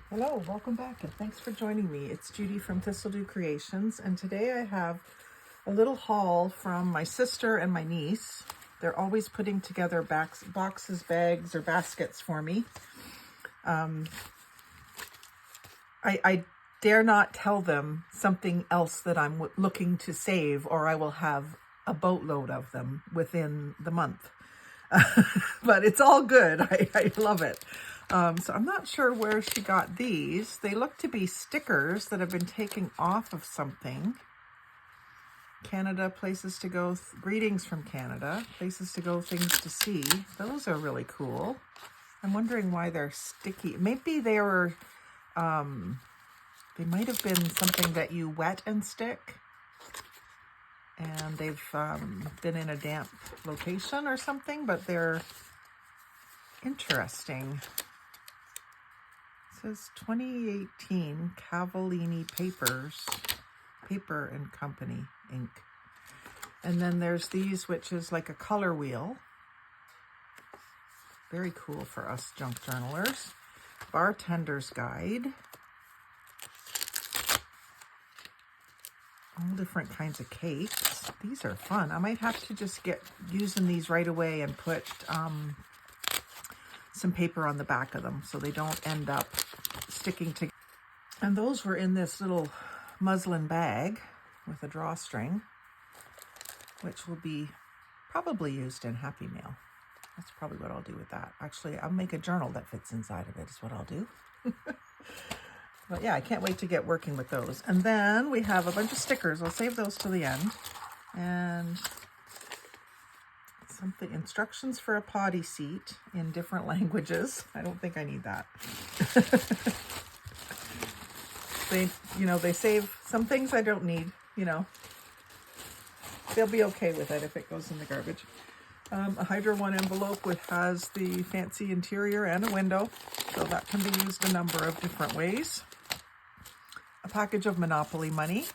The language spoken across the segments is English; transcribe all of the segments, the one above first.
Hello, welcome back, and thanks for joining me. It's Judy from Thistledew Creations, and today I have a little haul from my sister and my niece. They're always putting together boxes, bags, or baskets for me. I dare not tell them something else that I'm looking to save, or I will have a boatload of them within the month. But it's all good. I love it. So I'm not sure where she got these. They look to be stickers that have been taken off of something. Canada, places to go, greetings from Canada, places to go, things to see. Those are really cool. I'm wondering why they're sticky. Maybe they were, they might have been something that you wet and stick. And they've been in a damp location or something, but they're interesting. It says 2018 Cavallini Paper and Company, Inc. And then there's these, which is like a color wheel. Very cool for us junk journalers. Bartender's Guide. All different kinds of cakes. These are fun. I might have to just get using these right away and put some paper on the back of them so they don't end up sticking together. And those were in this little muslin bag with a drawstring, which will be probably used in Happy Mail. That's probably what I'll do with that. Actually, I'll make a journal that fits inside of it is what I'll do. But yeah, I can't wait to get working with those. And then we have a bunch of stickers. I'll save those till the end. And something, instructions for a potty seat in different languages. I don't think I need that. They save some things I don't need, They'll be okay with it if it goes in the garbage. A Hydro One envelope which has the fancy interior and a window, so that can be used a number of different ways. A package of Monopoly money,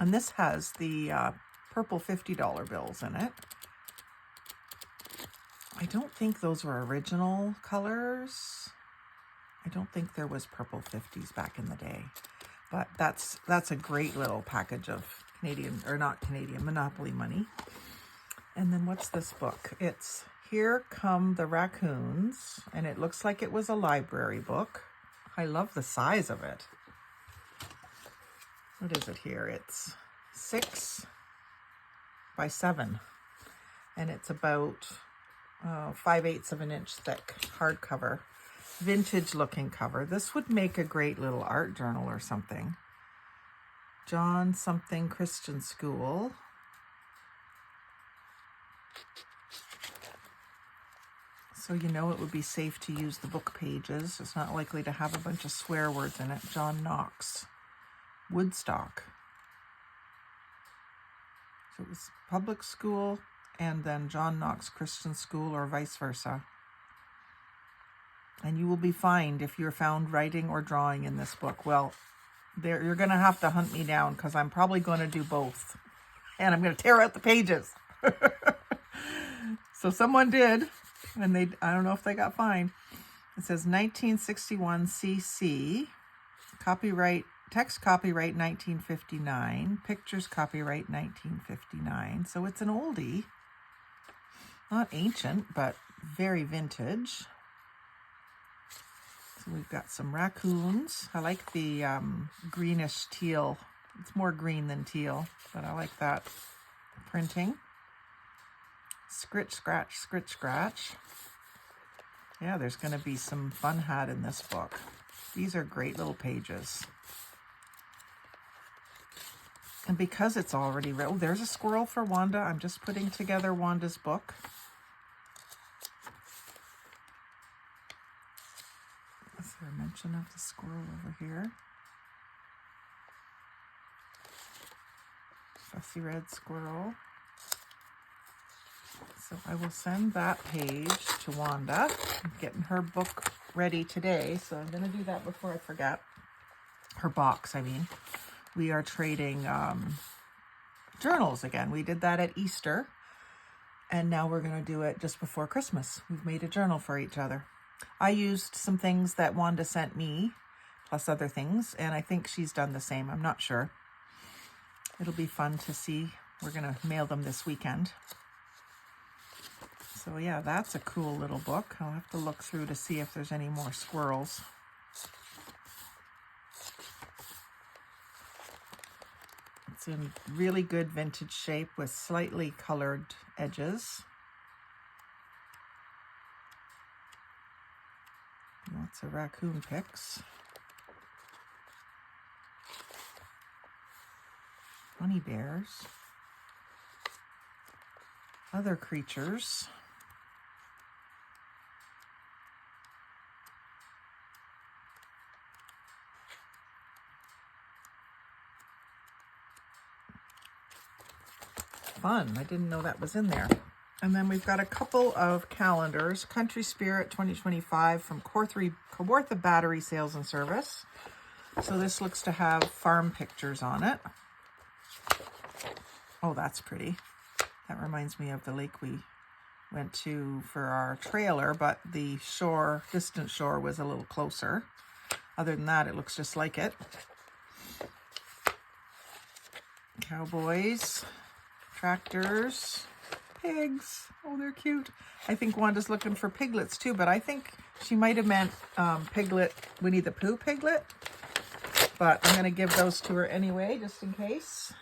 and this has the purple $50 bills in it. I don't think those were original colors. I don't think there was purple 50s back in the day, but that's a great little package of Monopoly money. And then what's this book? It's Here Come the Raccoons, and it looks like it was a library book. I love the size of it. What is it here? It's 6 by 7, and it's about 5/8 of an inch thick hardcover, vintage looking cover. This would make a great little art journal or something. John something Christian School. So it would be safe to use the book pages. It's not likely to have a bunch of swear words in it. John Knox, Woodstock. So it was public school and then John Knox Christian School, or vice versa. And you will be fined if you're found writing or drawing in this book. Well, you're going to have to hunt me down because I'm probably going to do both. And I'm going to tear out the pages. So someone did, and I don't know if they got fined. It says 1961 CC, text copyright 1959, pictures copyright 1959. So it's an oldie. Not ancient, but very vintage. So we've got some raccoons. I like the greenish teal. It's more green than teal, but I like that printing. Scritch, scratch, scritch, scratch. Yeah, there's going to be some fun had in this book. These are great little pages. And because it's already read, there's a squirrel for Wanda. I'm just putting together Wanda's book. Is there a mention of the squirrel over here? Fussy red squirrel. So I will send that page to Wanda. I'm getting her book ready today, so I'm going to do that before I forget. Her box, I mean. We are trading journals again. We did that at Easter, and now we're going to do it just before Christmas. We've made a journal for each other. I used some things that Wanda sent me, plus other things. And I think she's done the same. I'm not sure. It'll be fun to see. We're going to mail them this weekend. So yeah, that's a cool little book. I'll have to look through to see if there's any more squirrels. It's in really good vintage shape with slightly colored edges. Lots of raccoon pics. Bunny bears. Other creatures. Fun. I didn't know that was in there. And then we've got a couple of calendars. Country Spirit 2025 from Kawartha Battery Sales and Service. So this looks to have farm pictures on it. Oh, that's pretty. That reminds me of the lake we went to for our trailer, but the shore, distant shore, was a little closer. Other than that, it looks just like it. Cowboys, tractors, pigs. Oh, they're cute. I think Wanda's looking for piglets too, but I think she might have meant piglet, Winnie the Pooh piglet. But I'm going to give those to her anyway, just in case.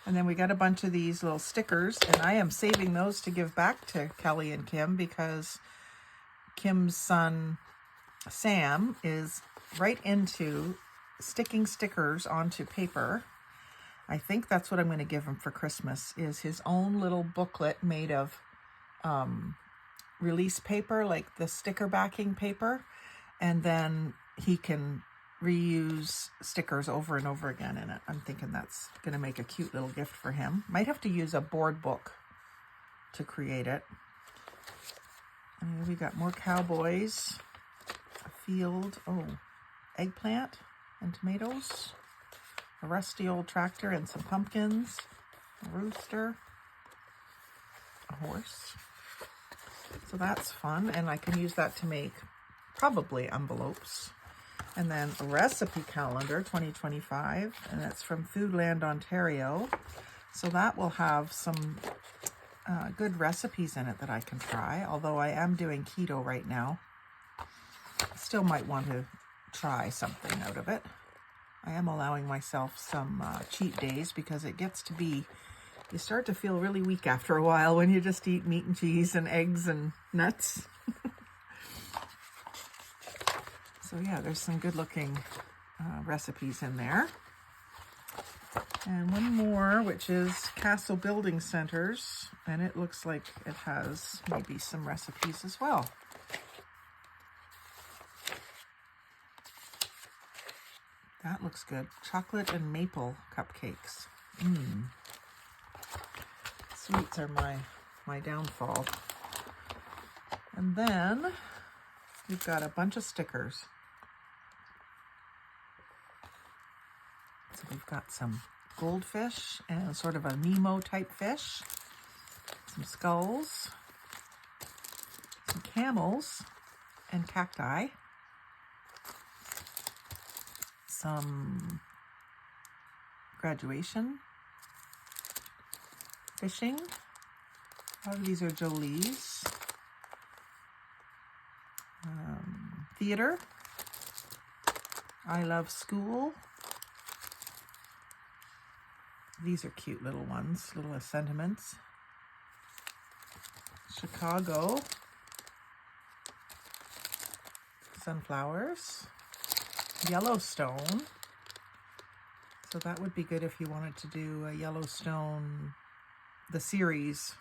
And then we got a bunch of these little stickers, and I am saving those to give back to Kelly and Kim because Kim's son, Sam, is right into sticking stickers onto paper. I think that's what I'm going to give him for Christmas, is his own little booklet made of release paper, like the sticker backing paper, and then he can reuse stickers over and over again in it. I'm thinking that's going to make a cute little gift for him. Might have to use a board book to create it. And we got more cowboys, a field, eggplant and tomatoes, a rusty old tractor and some pumpkins, a rooster, a horse. So that's fun, and I can use that to make probably envelopes. And then a recipe calendar 2025, and that's from Foodland, Ontario. So that will have some good recipes in it that I can try, although I am doing keto right now. Still might want to try something out of it. I am allowing myself some cheat days because it gets to be, you start to feel really weak after a while when you just eat meat and cheese and eggs and nuts. So yeah, there's some good looking recipes in there. And one more, which is Castle Building Centers, and it looks like it has maybe some recipes as well. That looks good. Chocolate and maple cupcakes. Sweets are my downfall. And then we've got a bunch of stickers. So we've got some goldfish and sort of a Nemo type fish, some skulls, some camels and cacti, some graduation, fishing. A lot of these are Jolie's. Theater. I love school. These are cute little ones, little sentiments. Chicago. Sunflowers. Yellowstone. So that would be good if you wanted to do a Yellowstone, the series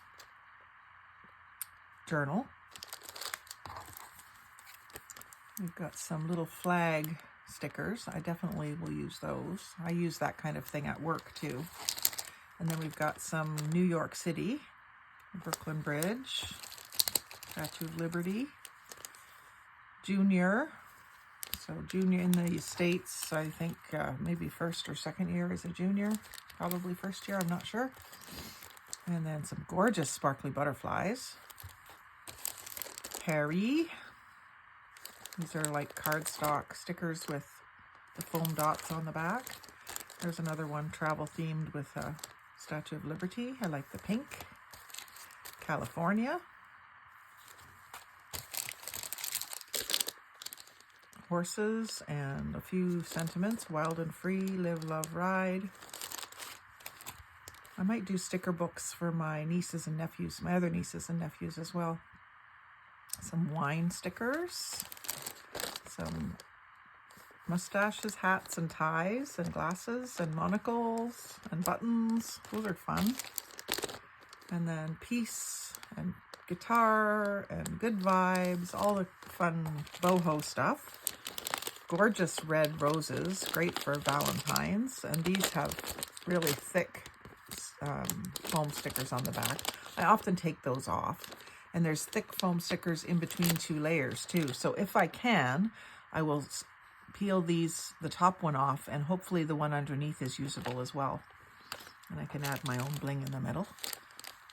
journal. We've got some little flag stickers. I definitely will use those. I use that kind of thing at work too. And then we've got some New York City, Brooklyn Bridge, Statue of Liberty, Junior. So junior in the States, I think maybe first or second year is a junior. Probably first year, I'm not sure. And then some gorgeous sparkly butterflies. Harry. These are like cardstock stickers with the foam dots on the back. There's another one, travel themed with a Statue of Liberty. I like the pink. California. Horses and a few sentiments. Wild and free, live, love, ride. I might do sticker books for my nieces and nephews, my other nieces and nephews as well. Some wine stickers. Some mustaches, hats and ties and glasses and monocles and buttons. Those are fun. And then peace and guitar and good vibes, all the fun boho stuff. Gorgeous red roses, great for Valentine's. And these have really thick foam stickers on the back. I often take those off. And there's thick foam stickers in between two layers too. So if I can, I will peel the top one off, and hopefully the one underneath is usable as well. And I can add my own bling in the middle.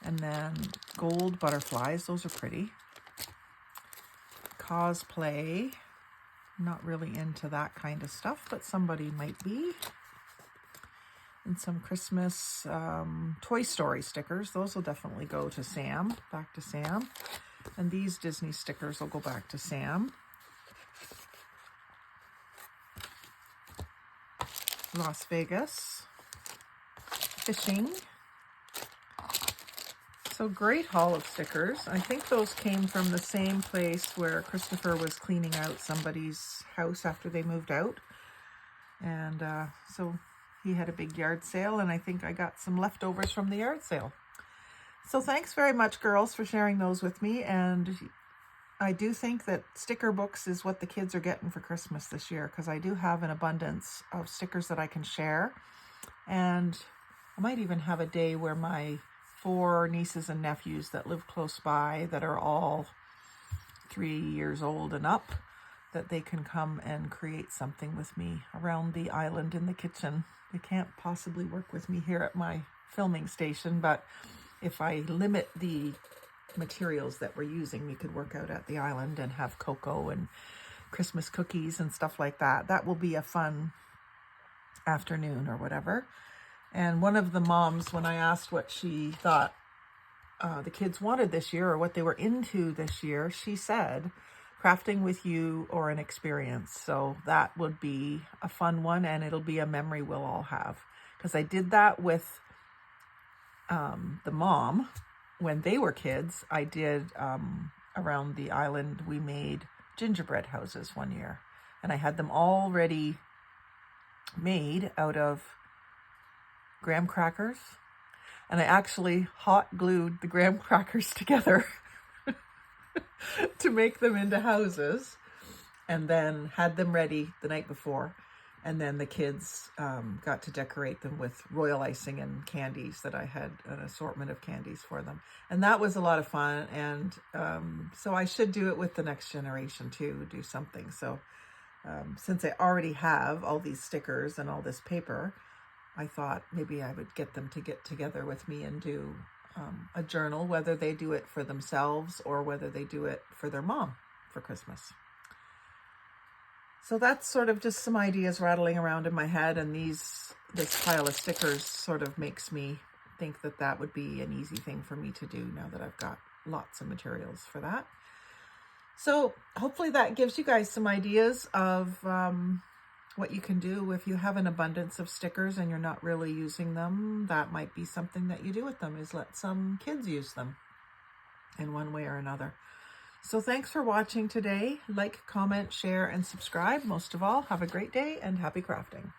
And then gold butterflies, those are pretty. Cosplay, not really into that kind of stuff, but somebody might be. And some Christmas Toy Story stickers. Those will definitely go to Sam, back to Sam. And these Disney stickers will go back to Sam. Las Vegas. Fishing. So great haul of stickers. I think those came from the same place where Christopher was cleaning out somebody's house after they moved out. And so he had a big yard sale, and I think I got some leftovers from the yard sale. So thanks very much, girls, for sharing those with me. And I do think that sticker books is what the kids are getting for Christmas this year, because I do have an abundance of stickers that I can share. And I might even have a day where my 4 nieces and nephews that live close by, that are all 3 years old and up, that they can come and create something with me around the island in the kitchen. They can't possibly work with me here at my filming station, but if I limit the materials that we're using, we could work out at the island and have cocoa and Christmas cookies and stuff like that. That will be a fun afternoon or whatever. And one of the moms, when I asked what she thought the kids wanted this year or what they were into this year, she said, crafting with you or an experience. So that would be a fun one, and it'll be a memory we'll all have. Because I did that with the mom when they were kids. I did around the island, we made gingerbread houses one year. And I had them already made out of graham crackers. And I actually hot glued the graham crackers together to make them into houses, and then had them ready the night before. And then the kids got to decorate them with royal icing and candies, that I had an assortment of candies for them. And that was a lot of fun. And so I should do it with the next generation too, do something. So since I already have all these stickers and all this paper, I thought maybe I would get them to get together with me and do a journal, whether they do it for themselves or whether they do it for their mom for Christmas. So that's sort of just some ideas rattling around in my head, and this pile of stickers sort of makes me think that that would be an easy thing for me to do now that I've got lots of materials for that. So hopefully that gives you guys some ideas of what you can do if you have an abundance of stickers and you're not really using them. That might be something that you do with them, is let some kids use them in one way or another. So thanks for watching today. Like, comment, share, and subscribe. Most of all, have a great day and happy crafting.